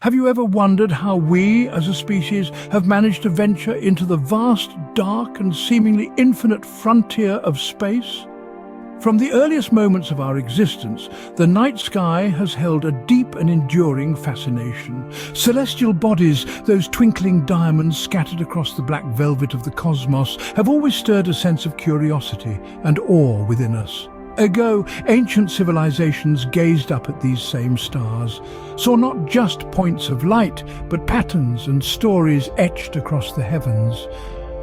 Have you ever wondered how we, as a species, have managed to venture into the vast, dark and seemingly infinite frontier of space? From the earliest moments of our existence, the night sky has held a deep and enduring fascination. Celestial bodies, those twinkling diamonds scattered across the black velvet of the cosmos, have always stirred a sense of curiosity and awe within us. Ago, ancient civilizations gazed up at these same stars, saw not just points of light, but patterns and stories etched across the heavens,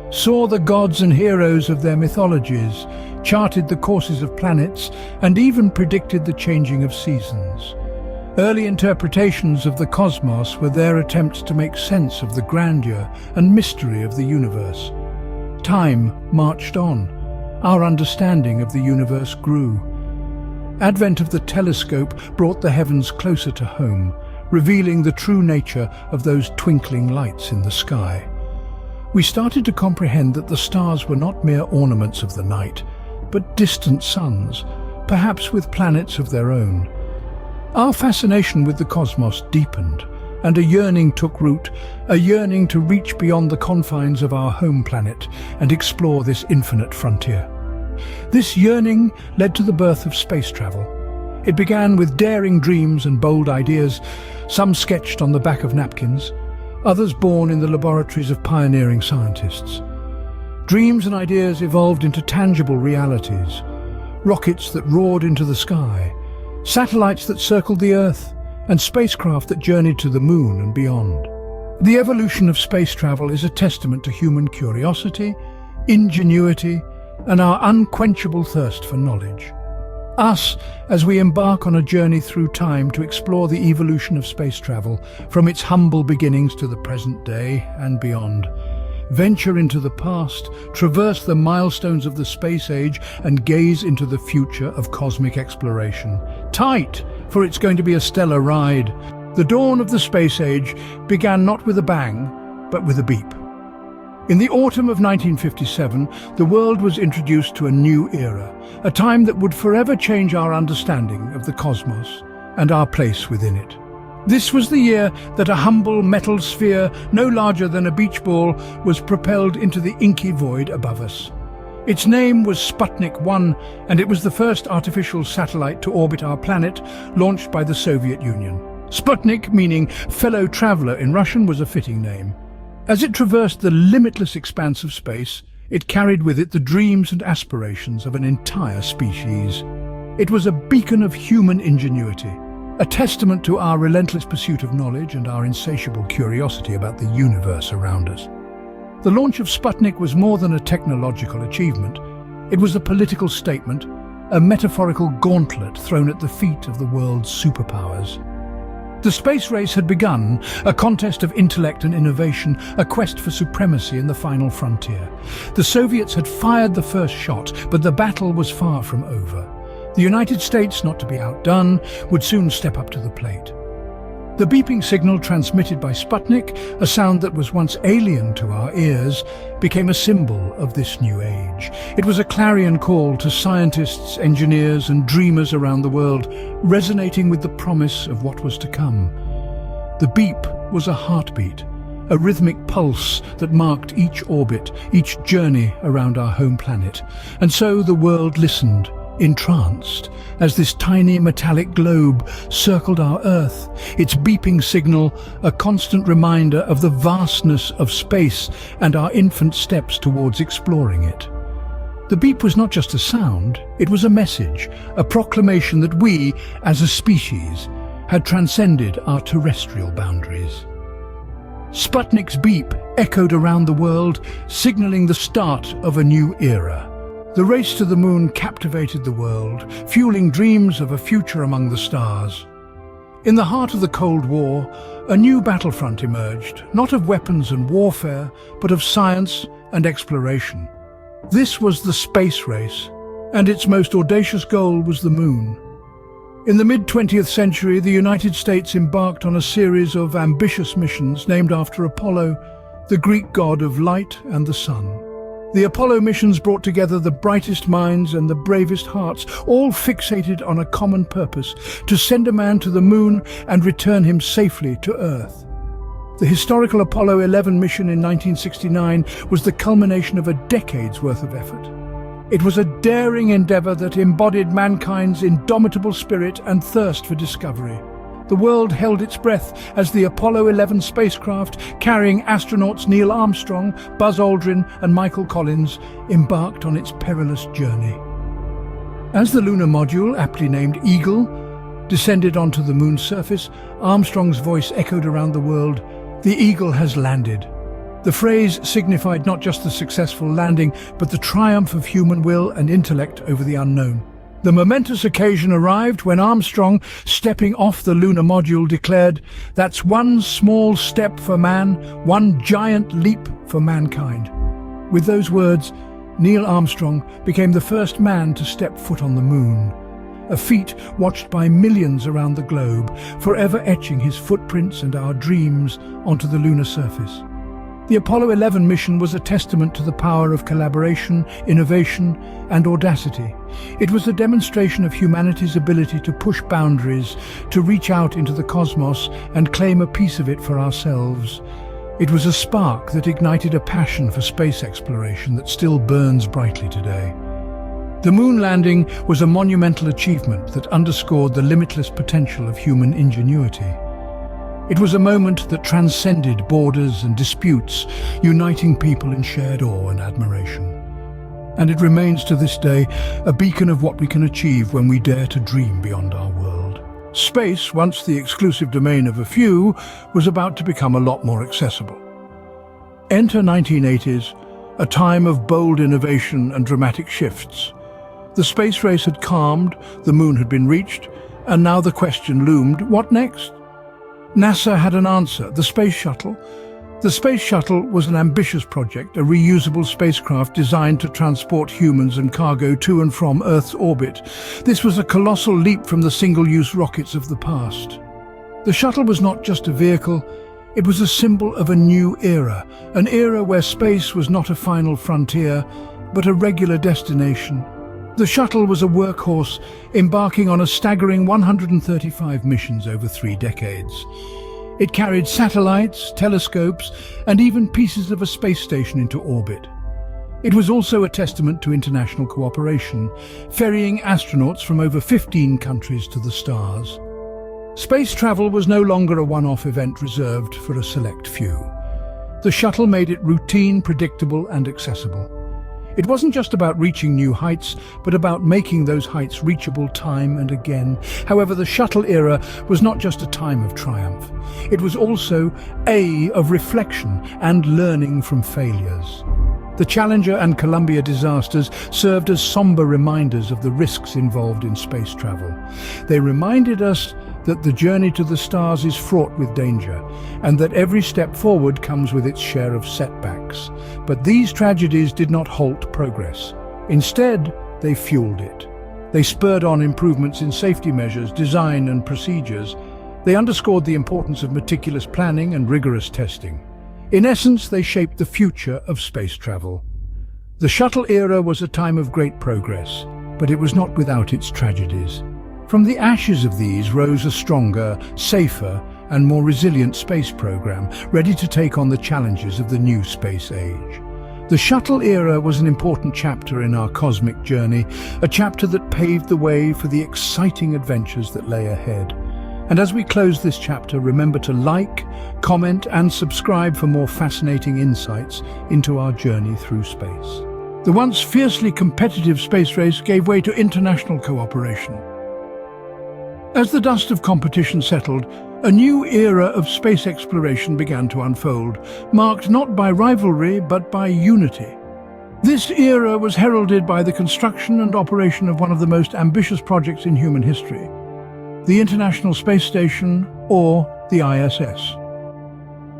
saw the gods and heroes of their mythologies, charted the courses of planets, and even predicted the changing of seasons. Early interpretations of the cosmos were their attempts to make sense of the grandeur and mystery of the universe. Time marched on. Our understanding of the universe grew. Advent of the telescope brought the heavens closer to home, revealing the true nature of those twinkling lights in the sky. We started to comprehend that the stars were not mere ornaments of the night, but distant suns, perhaps with planets of their own. Our fascination with the cosmos deepened, and a yearning took root, a yearning to reach beyond the confines of our home planet and explore this infinite frontier. This yearning led to the birth of space travel. It began with daring dreams and bold ideas, some sketched on the back of napkins, others born in the laboratories of pioneering scientists. Dreams and ideas evolved into tangible realities, rockets that roared into the sky, satellites that circled the Earth, and spacecraft that journeyed to the moon and beyond. The evolution of space travel is a testament to human curiosity, ingenuity, and our unquenchable thirst for knowledge. Us, as we embark on a journey through time to explore the evolution of space travel, from its humble beginnings to the present day and beyond. Venture into the past, traverse the milestones of the space age, and gaze into the future of cosmic exploration. Tight, for it's going to be a stellar ride. The dawn of the space age began not with a bang, but with a beep. In the autumn of 1957, the world was introduced to a new era, a time that would forever change our understanding of the cosmos and our place within it. This was the year that a humble metal sphere, no larger than a beach ball, was propelled into the inky void above us. Its name was Sputnik 1, and it was the first artificial satellite to orbit our planet, launched by the Soviet Union. Sputnik, meaning fellow traveler in Russian, was a fitting name. As it traversed the limitless expanse of space, it carried with it the dreams and aspirations of an entire species. It was a beacon of human ingenuity, a testament to our relentless pursuit of knowledge and our insatiable curiosity about the universe around us. The launch of Sputnik was more than a technological achievement. It was a political statement, a metaphorical gauntlet thrown at the feet of the world's superpowers. The space race had begun, a contest of intellect and innovation, a quest for supremacy in the final frontier. The Soviets had fired the first shot, but the battle was far from over. The United States, not to be outdone, would soon step up to the plate. The beeping signal transmitted by Sputnik, a sound that was once alien to our ears, became a symbol of this new age. It was a clarion call to scientists, engineers and dreamers around the world, resonating with the promise of what was to come. The beep was a heartbeat, a rhythmic pulse that marked each orbit, each journey around our home planet. And so the world listened, entranced, as this tiny metallic globe circled our Earth, its beeping signal a constant reminder of the vastness of space and our infant steps towards exploring it. The beep was not just a sound, it was a message, a proclamation that we, as a species, had transcended our terrestrial boundaries. Sputnik's beep echoed around the world, signaling the start of a new era. The race to the moon captivated the world, fueling dreams of a future among the stars. In the heart of the Cold War, a new battlefront emerged, not of weapons and warfare, but of science and exploration. This was the space race, and its most audacious goal was the moon. In the mid-20th century, the United States embarked on a series of ambitious missions named after Apollo, the Greek god of light and the sun. The Apollo missions brought together the brightest minds and the bravest hearts, all fixated on a common purpose: to send a man to the moon and return him safely to Earth. The historical Apollo 11 mission in 1969 was the culmination of a decade's worth of effort. It was a daring endeavor that embodied mankind's indomitable spirit and thirst for discovery. The world held its breath as the Apollo 11 spacecraft, carrying astronauts Neil Armstrong, Buzz Aldrin and Michael Collins, embarked on its perilous journey. As the lunar module, aptly named Eagle, descended onto the moon's surface, Armstrong's voice echoed around the world: "The Eagle has landed." The phrase signified not just the successful landing, but the triumph of human will and intellect over the unknown. The momentous occasion arrived when Armstrong, stepping off the lunar module, declared, "That's one small step for man, one giant leap for mankind." With those words, Neil Armstrong became the first man to step foot on the moon, a feat watched by millions around the globe, forever etching his footprints and our dreams onto the lunar surface. The Apollo 11 mission was a testament to the power of collaboration, innovation, and audacity. It was a demonstration of humanity's ability to push boundaries, to reach out into the cosmos and claim a piece of it for ourselves. It was a spark that ignited a passion for space exploration that still burns brightly today. The moon landing was a monumental achievement that underscored the limitless potential of human ingenuity. It was a moment that transcended borders and disputes, uniting people in shared awe and admiration. And it remains to this day a beacon of what we can achieve when we dare to dream beyond our world. Space, once the exclusive domain of a few, was about to become a lot more accessible. Enter 1980s, a time of bold innovation and dramatic shifts. The space race had calmed, the moon had been reached, and now the question loomed: what next? NASA had an answer: the Space Shuttle. The Space Shuttle was an ambitious project, a reusable spacecraft designed to transport humans and cargo to and from Earth's orbit. This was a colossal leap from the single-use rockets of the past. The shuttle was not just a vehicle, it was a symbol of a new era, an era where space was not a final frontier, but a regular destination. The shuttle was a workhorse, embarking on a staggering 135 missions over 3 decades. It carried satellites, telescopes, and even pieces of a space station into orbit. It was also a testament to international cooperation, ferrying astronauts from over 15 countries to the stars. Space travel was no longer a one-off event reserved for a select few. The shuttle made it routine, predictable, and accessible. It wasn't just about reaching new heights, but about making those heights reachable time and again. However, the shuttle era was not just a time of triumph. It was also of reflection and learning from failures. The Challenger and Columbia disasters served as somber reminders of the risks involved in space travel. They reminded us that the journey to the stars is fraught with danger, and that every step forward comes with its share of setbacks. But these tragedies did not halt progress. Instead, they fueled it. They spurred on improvements in safety measures, design, and procedures. They underscored the importance of meticulous planning and rigorous testing. In essence, they shaped the future of space travel. The shuttle era was a time of great progress, but it was not without its tragedies. From the ashes of these rose a stronger, safer, and more resilient space program, ready to take on the challenges of the new space age. The shuttle era was an important chapter in our cosmic journey, a chapter that paved the way for the exciting adventures that lay ahead. And as we close this chapter, remember to like, comment, and subscribe for more fascinating insights into our journey through space. The once fiercely competitive space race gave way to international cooperation. As the dust of competition settled, a new era of space exploration began to unfold, marked not by rivalry but by unity. This era was heralded by the construction and operation of one of the most ambitious projects in human history, the International Space Station, or the ISS.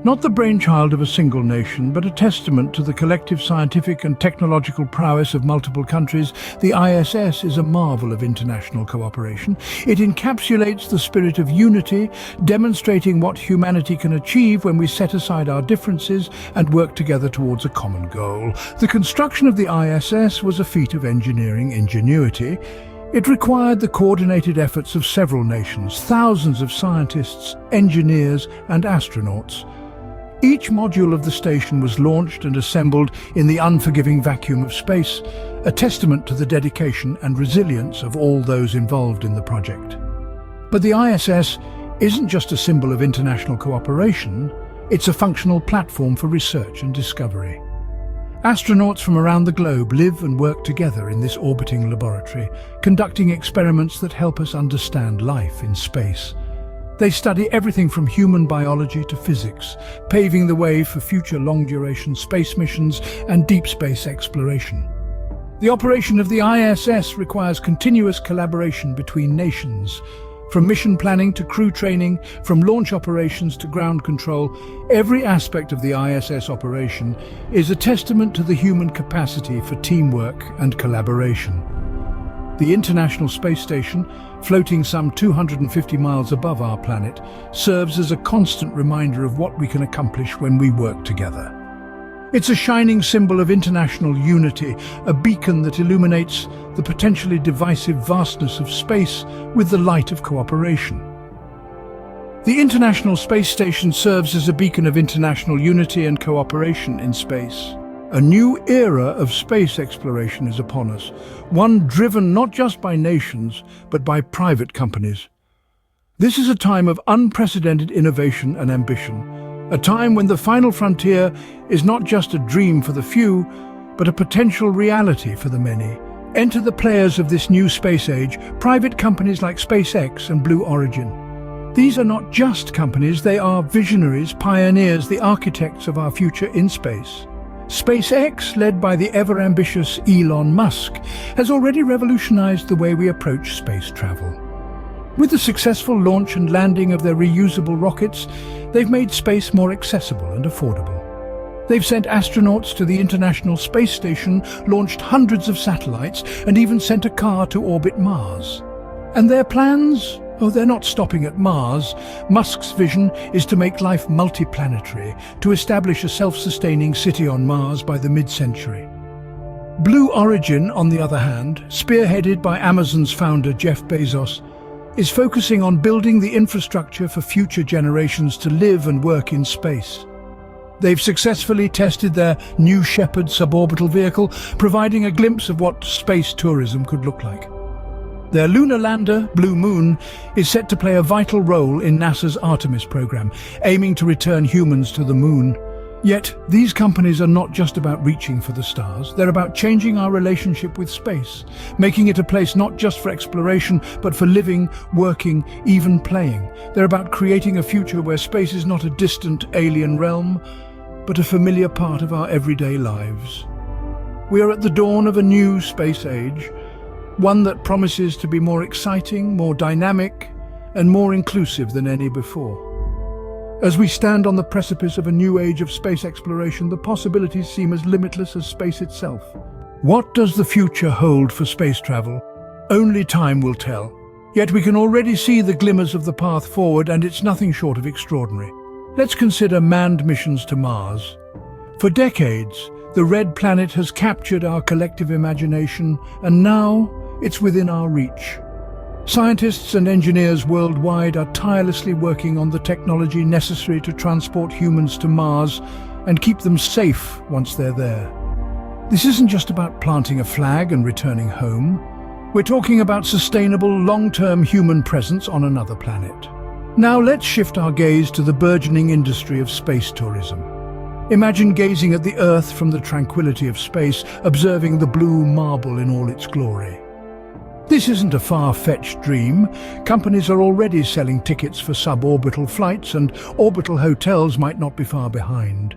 Not the brainchild of a single nation, but a testament to the collective scientific and technological prowess of multiple countries, the ISS is a marvel of international cooperation. It encapsulates the spirit of unity, demonstrating what humanity can achieve when we set aside our differences and work together towards a common goal. The construction of the ISS was a feat of engineering ingenuity. It required the coordinated efforts of several nations, thousands of scientists, engineers, and astronauts. Each module of the station was launched and assembled in the unforgiving vacuum of space, a testament to the dedication and resilience of all those involved in the project. But the ISS isn't just a symbol of international cooperation, it's a functional platform for research and discovery. Astronauts from around the globe live and work together in this orbiting laboratory, conducting experiments that help us understand life in space. They study everything from human biology to physics, paving the way for future long-duration space missions and deep space exploration. The operation of the ISS requires continuous collaboration between nations. From mission planning to crew training, from launch operations to ground control, every aspect of the ISS operation is a testament to the human capacity for teamwork and collaboration. The International Space Station, floating some 250 miles above our planet, serves as a constant reminder of what we can accomplish when we work together. It's a shining symbol of international unity, a beacon that illuminates the potentially divisive vastness of space with the light of cooperation. The International Space Station serves as a beacon of international unity and cooperation in space. A new era of space exploration is upon us, one driven not just by nations, but by private companies. This is a time of unprecedented innovation and ambition, a time when the final frontier is not just a dream for the few, but a potential reality for the many. Enter the players of this new space age, private companies like SpaceX and Blue Origin. These are not just companies, they are visionaries, pioneers, the architects of our future in space. SpaceX, led by the ever-ambitious Elon Musk, has already revolutionized the way we approach space travel. With the successful launch and landing of their reusable rockets, they've made space more accessible and affordable. They've sent astronauts to the International Space Station, launched hundreds of satellites, and even sent a car to orbit Mars. And their plans? Oh, they're not stopping at Mars. Musk's vision is to make life multiplanetary, to establish a self-sustaining city on Mars by the mid-century. Blue Origin, on the other hand, spearheaded by Amazon's founder Jeff Bezos, is focusing on building the infrastructure for future generations to live and work in space. They've successfully tested their New Shepard suborbital vehicle, providing a glimpse of what space tourism could look like. Their lunar lander, Blue Moon, is set to play a vital role in NASA's Artemis program, aiming to return humans to the moon. Yet, these companies are not just about reaching for the stars, they're about changing our relationship with space, making it a place not just for exploration, but for living, working, even playing. They're about creating a future where space is not a distant alien realm, but a familiar part of our everyday lives. We are at the dawn of a new space age, one that promises to be more exciting, more dynamic, and more inclusive than any before. As we stand on the precipice of a new age of space exploration, the possibilities seem as limitless as space itself. What does the future hold for space travel? Only time will tell. Yet we can already see the glimmers of the path forward, and it's nothing short of extraordinary. Let's consider manned missions to Mars. For decades, the red planet has captured our collective imagination, and now it's within our reach. Scientists and engineers worldwide are tirelessly working on the technology necessary to transport humans to Mars and keep them safe once they're there. This isn't just about planting a flag and returning home. We're talking about sustainable, long-term human presence on another planet. Now let's shift our gaze to the burgeoning industry of space tourism. Imagine gazing at the Earth from the tranquility of space, observing the blue marble in all its glory. This isn't a far-fetched dream. Companies are already selling tickets for suborbital flights, and orbital hotels might not be far behind.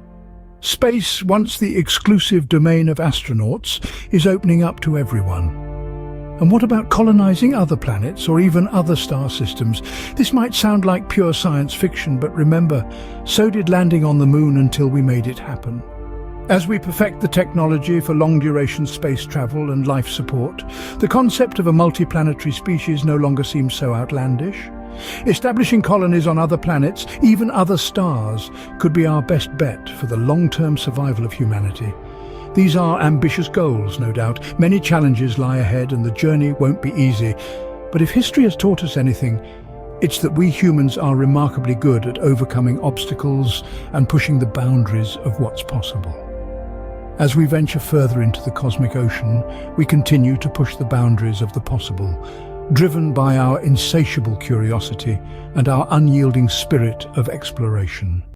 Space, once the exclusive domain of astronauts, is opening up to everyone. And what about colonizing other planets or even other star systems? This might sound like pure science fiction, but remember, so did landing on the moon until we made it happen. As we perfect the technology for long-duration space travel and life support, the concept of a multiplanetary species no longer seems so outlandish. Establishing colonies on other planets, even other stars, could be our best bet for the long-term survival of humanity. These are ambitious goals, no doubt. Many challenges lie ahead and the journey won't be easy. But if history has taught us anything, it's that we humans are remarkably good at overcoming obstacles and pushing the boundaries of what's possible. As we venture further into the cosmic ocean, we continue to push the boundaries of the possible, driven by our insatiable curiosity and our unyielding spirit of exploration.